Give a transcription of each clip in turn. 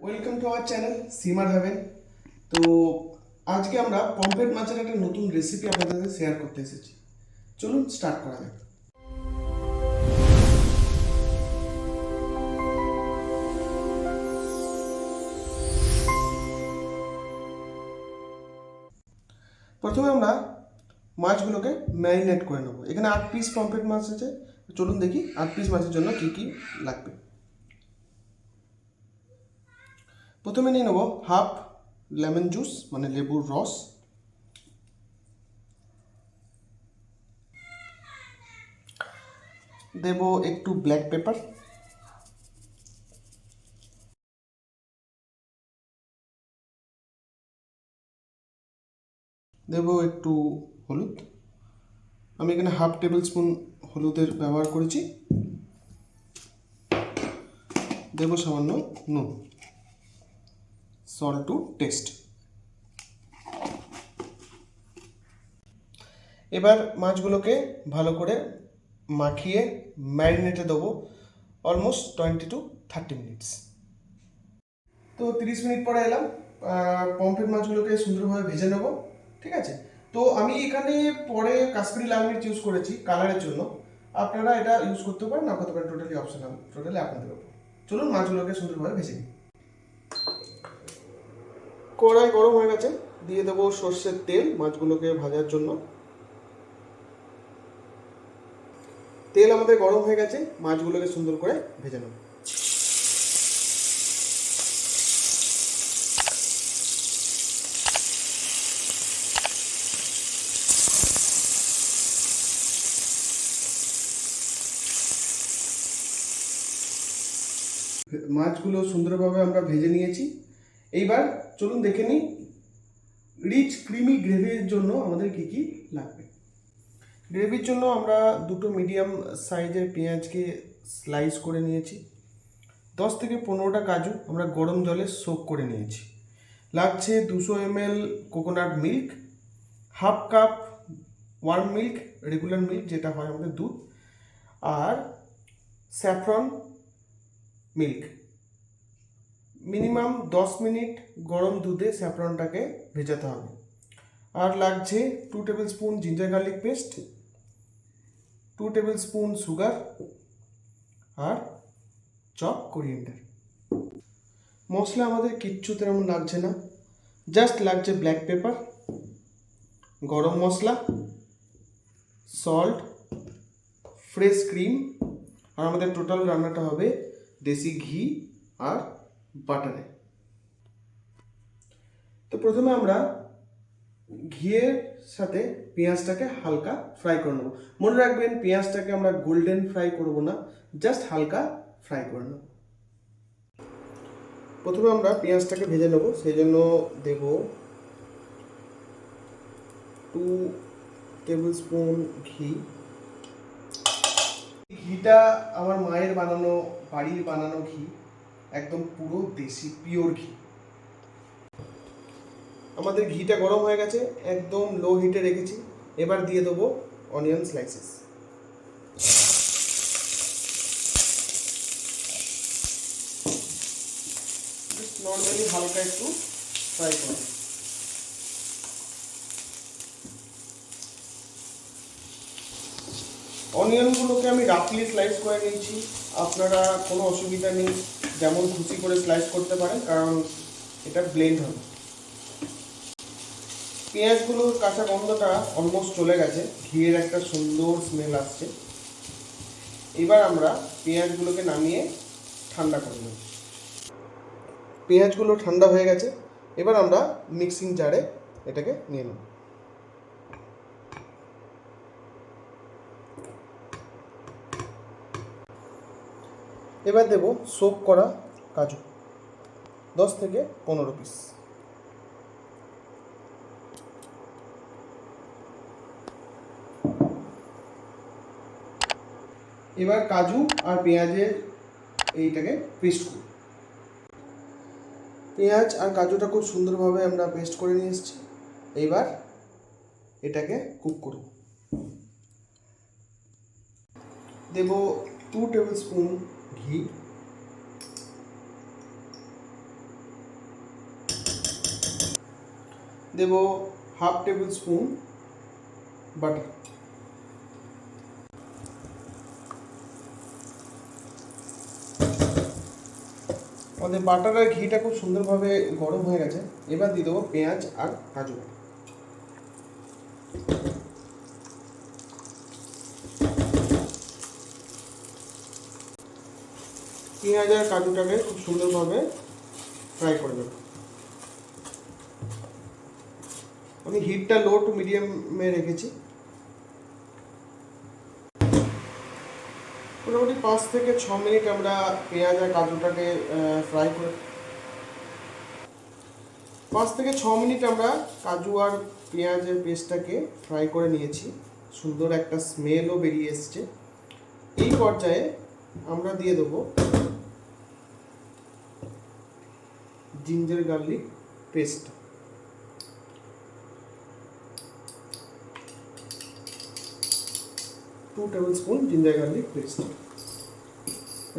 Welcome to our channel simmer heaven. তো আজকে আমরা পমফ্রেট মাছের একটা নতুন রেসিপি আপনাদের সাথে শেয়ার করতে এসেছি। চলুন স্টার্ট করা যাক। প্রথমে আমরা মাছগুলোকে ম্যারিনেট করে নেবো। এখানে 8 পিস পমফ্রেট মাছ আছে। চলুন দেখি 8 পিস মাছের জন্য কী কী লাগবে। প্রথমে নিয়ে নেবো হাফ লেমন জুস মানে লেবুর রস, দেব একটু ব্ল্যাক পেপার, দেব একটু হলুদ। আমি এখানে হাফ টেবিল স্পুন হলুদের ব্যবহার করেছি। দেব সামান্য নুন, সল্ট টু টেস্ট। এবার মাছগুলোকে ভালো করে মাখিয়ে ম্যারিনেটে দেবো অলমোস্ট 20 to 30 মিনিটস। তো 30 মিনিট পরে এলাম। পমফ্রেট মাছগুলোকে সুন্দরভাবে ভেজে নেব, ঠিক আছে। তো আমি এখানে পরে কাশ্মীরি লাল মির্চ ইউজ করেছি কালারের জন্য। আপনারা এটা ইউজ করতে পারেন না করতে পারেন, টোটালি অপশনাল, টোটালি আপনাদের উপর। চলুন মাছগুলোকে সুন্দরভাবে ভেজে নিই। কড়াই গরম হয়ে গেছে, দিয়ে দেবো সর্ষের তেল মাছগুলোকে ভাজার জন্য। তেল আমাদের গরম হয়ে গেছে, মাছগুলোকে সুন্দর করে ভেজে নেব। মাছগুলো সুন্দরভাবে আমরা ভেজে নিয়েছি। এইবার চলুন দেখে নিই রিচ ক্রিমি গ্রেভির জন্য আমাদের কি কি লাগবে। গ্রেভির জন্য আমরা দুটো মিডিয়াম সাইজের পেঁয়াজকে স্লাইস করে নিয়েছি। 10 থেকে 15টা কাজু আমরা গরম জলে সোক করে নিয়েছি। লাগছে 200 ml coconut milk, half cup warm milk, regular milk যেটা হয় আমাদের দুধ, আর স্যাফরন মিল্ক। মিনিমাম 10 মিনিট গরম দুধে স্যাফরনটাকে ভেজাতে হবে। আর লাগছে 2 table spoon ginger garlic paste, 2 tablespoon sugar, আর চপ কোরিয়েন্ডার। মশলা আমাদের কিচ্ছু তেমন লাগছে না, জাস্ট লাগছে ব্ল্যাক পেপার, গরম মশলা, সল্ট, ফ্রেশ ক্রিম, আর আমাদের টোটাল রান্নাটা হবে দেশি ঘি আর বাটারে। তো প্রথমে আমরা ঘিয়ের সাথে পেঁয়াজটাকে হালকা ফ্রাই করে নেব। মনে রাখবেন পেঁয়াজটাকে আমরা গোল্ডেন ফ্রাই করব না, জাস্ট হালকা ফ্রাই করে নেব। প্রথমে আমরা পেঁয়াজটাকে ভেজে নেব, সেই জন্য দেব 2 টেবিল স্পুন ঘি। ঘিটা আমার মায়ের বানানো, বাড়ির বানানো ঘি, একদম পুরো দেশি পিওর ঘি। আমাদের ঘিটা গরম হয়ে গেছে, একদম লো হিটে রেখেছি। এবার দিয়ে দেবো অনিয়ন স্লাইসেস। নর্মালি হালকা একটু ফ্রাই করুন। অনিয়নগুলোকে আমি রাফলি স্লাইস করে নিয়েছি। আপনারা কোনো অসুবিধা নেই, যেমন খুশি করে স্লাইস করতে পারেন, কারণ এটা ব্লেন্ড হবে। পেঁয়াজগুলোর কাঁচা গন্ধটা অলমোস্ট চলে গেছে, ঘিয়ের একটা সুন্দর স্মেল আসছে। এবার আমরা পেঁয়াজগুলোকে নামিয়ে ঠান্ডা করে নেব। পেঁয়াজগুলো ঠান্ডা হয়ে গেছে, এবার আমরা মিক্সিং জারে এটাকে নিয়ে নেব। এবার দেব সোক করা কাজু, 10 থেকে 15 পিস। এবার কাজু আর পেঁয়াজের এইটাকে পেস্ট করব। পেঁয়াজ আর কাজুটা খুব সুন্দরভাবে আমরা পেস্ট করে নিয়ে এসেছি। এইবার এটাকে কুক করব। দেব 2 টেবিল স্পুন ঘি, দেব হাফ টেবিল স্পুন বাটার। আমাদের বাটার আর ঘিটা খুব সুন্দরভাবে গরম হয়ে গেছে। এবার দিয়ে দেবো পেঁয়াজ আর কাজু। পেঁয়াজ আর কাজুটাকে খুব সুন্দরভাবে ফ্রাই করে দেবো। আমি হিটটা লো টু মিডিয়ামে রেখেছি। মোটামুটি 5 থেকে 6 মিনিট আমরা পেঁয়াজ আর কাজুটাকে ফ্রাই করে 5 থেকে 6 মিনিট আমরা কাজু আর পেঁয়াজের পেস্টটাকে ফ্রাই করে নিয়েছি। সুন্দর একটা স্মেলও বেরিয়ে এসছে। এই পর্যায়ে আমরা দিয়ে দেবো ginger garlic paste. Two table spoon ginger garlic paste.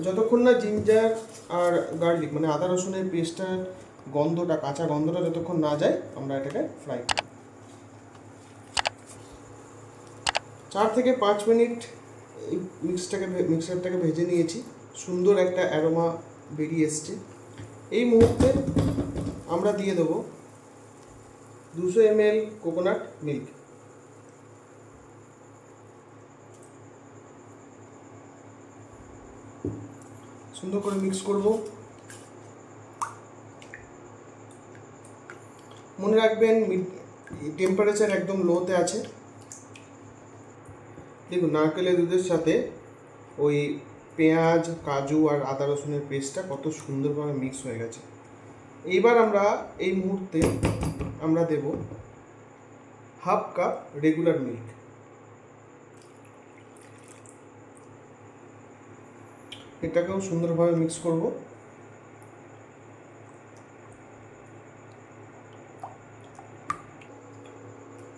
যতক্ষণ না জিঞ্জার আর গার্লিক মানে আদা রসুনের পেস্টটার গন্ধটা, কাঁচা গন্ধটা যতক্ষণ না যায় আমরা এটাকে ফ্রাই করি। 4 থেকে 5 মিনিট এই মিক্সারটাকে ভেজে নিয়েছি। সুন্দর একটা অ্যারোমা বেরিয়ে এসছে। এই মুহূর্তে আমরা দিয়ে দেবো 200 ml কোকোনাট মিল্ক। সুন্দর করে মিক্স করব। মনে রাখবেন টেম্পারেচার একদম লোতে আছে। দেখুন নারকেলের দুধের সাথে ওই পেঁয়াজ, কাজু আর আদা রসুনের পেস্টটা কত সুন্দরভাবে মিক্স হয়ে গেছে। এইবার আমরা এই মুহূর্তে আমরা দেব হাফ কাপ রেগুলার মিল্ক। এটাকেও সুন্দরভাবে মিক্স করব।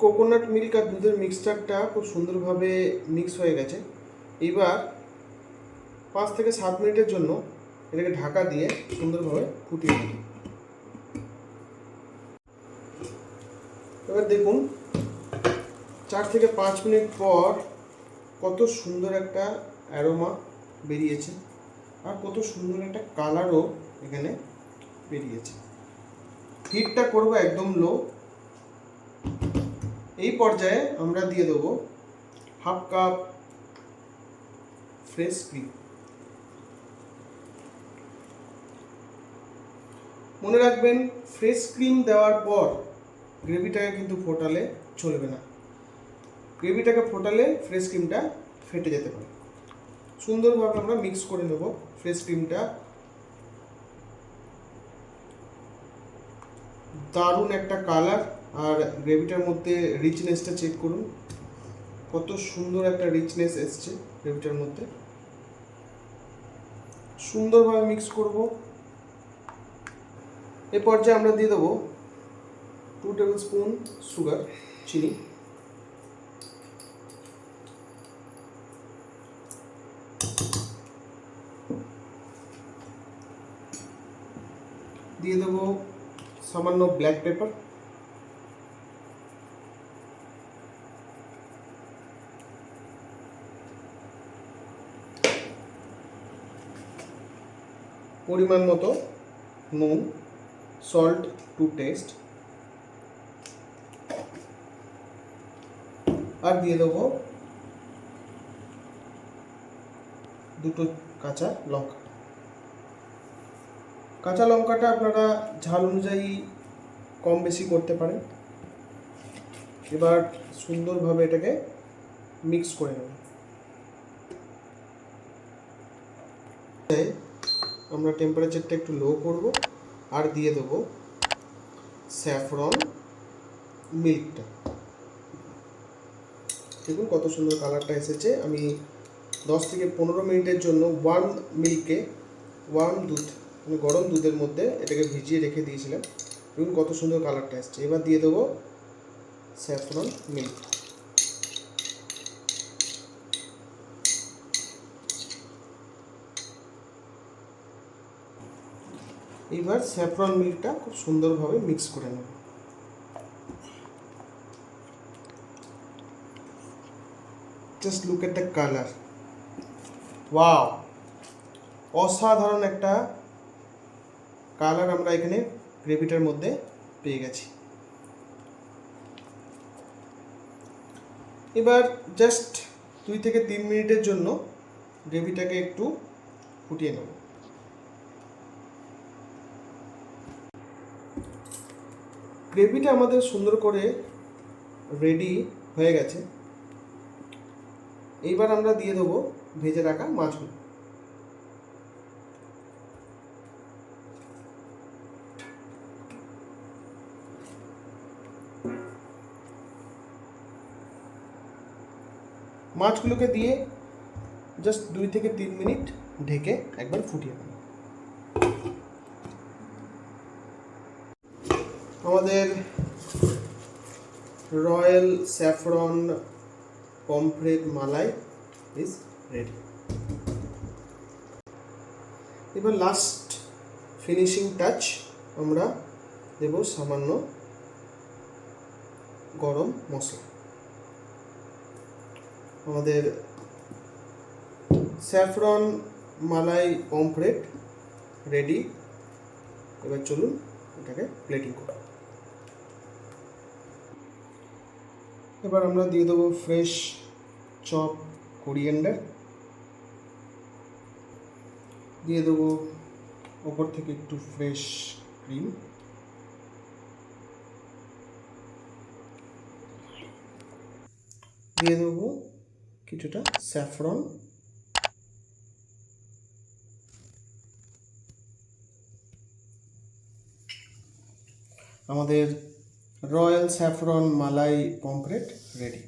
কোকোনাট মিল্ক আর দুধের মিক্সচারটা খুব সুন্দরভাবে মিক্স হয়ে গেছে। এবার 5 থেকে 7 মিনিটের জন্য এটাকে ঢাকা দিয়ে সুন্দরভাবে ফুটিয়ে নেব। এবার দেখুন 4 থেকে 5 মিনিট পর কত সুন্দর একটা অ্যারোমা বেরিয়েছে আর কত সুন্দর একটা কালারও এখানে বেরিয়েছে। হিটটা করব একদম লো। এই পর্যায়ে আমরা দিয়ে দেবো হাফ কাপ ফ্রেশ ক্রিম। মনে রাখবেন ফ্রেশ ক্রিম দেওয়ার পর গ্রেভিটাকে কিন্তু ফোটালে চলবে না। গ্রেভিটাকে ফোটালে ফ্রেশ ক্রিমটা ফেটে যেতে পারে। সুন্দরভাবে আমরা মিক্স করে নেব ফ্রেশ ক্রিমটা। দারুণ একটা কালার আর গ্রেভিটার মধ্যে রিচনেসটা চেক করুন, কত সুন্দর একটা রিচনেস এসছে গ্রেভিটার মধ্যে। সুন্দরভাবে মিক্স করব। এই পর্যায়ে আমরা দিয়ে দেবো 2 টেবিল স্পুন সুগার, চিনি। দিয়ে দেবো সামান্য ব্ল্যাক পেপার। পরিমাণ মতো নুন, সল্ট টু টেস্ট। আর দিয়ে দেবো 2 কাঁচা লঙ্কা। কাঁচা লঙ্কাটা আপনারা ঝাল অনুযায়ী কম বেশি করতে পারেন। এবার সুন্দরভাবে এটাকে মিক্স করে নেব। আমরা টেম্পারেচারটা একটু লো করব আর দিয়ে দেবো স্যাফরন মিল্কটা। দেখুন কত সুন্দর কালারটা এসেছে। আমি 10 থেকে 15 মিনিটের জন্য ওয়ার্ম দুধ মানে গরম দুধের মধ্যে এটাকে ভিজিয়ে রেখে দিয়েছিলাম। দেখুন কত সুন্দর কালারটা এসছে। এবার দিয়ে দেবো স্যাফরন মিল্ক। এবার স্যাফরন মিল্কটা খুব সুন্দরভাবে মিক্স করে নেব। Just look at the colour, wow, অসাধারণ একটা কালার আমরা এখানে গ্রেভিটার মধ্যে পেয়ে গেছি। এবার জাস্ট 2 থেকে 3 মিনিটের জন্য গ্রেভিটাকে একটু ফুটিয়ে নেব। গ্রেভিটা আমাদের সুন্দর করে রেডি হয়ে গেছে। এইবার আমরা দিয়ে দেবো ভেজে রাখা মাছগুলো। মাছগুলোকে দিয়ে জাস্ট 2 থেকে 3 মিনিট ঢেকে একবার ফুটিয়ে নেব। আমাদের royal saffron pomfret malai is ready. এবার লাস্ট ফিনিশিং টাচ আমরা দেব সামান্য গরম মশলা। আমাদের স্যাফরন মালাই পমফ্রেট রেডি। এবার চলুন এটাকে প্লেটিং করব। এবার আমরা দিয়ে দেবো ফ্রেশ চপ কোরিয়েন্ডার, দিয়ে দেবো ওপর থেকে একটু ফ্রেশ ক্রিম, দিয়ে দেবো কিছুটা স্যাফরন, আমাদের রয়্যাল স্যাফরন মালাই পমফ্রেট রেডি।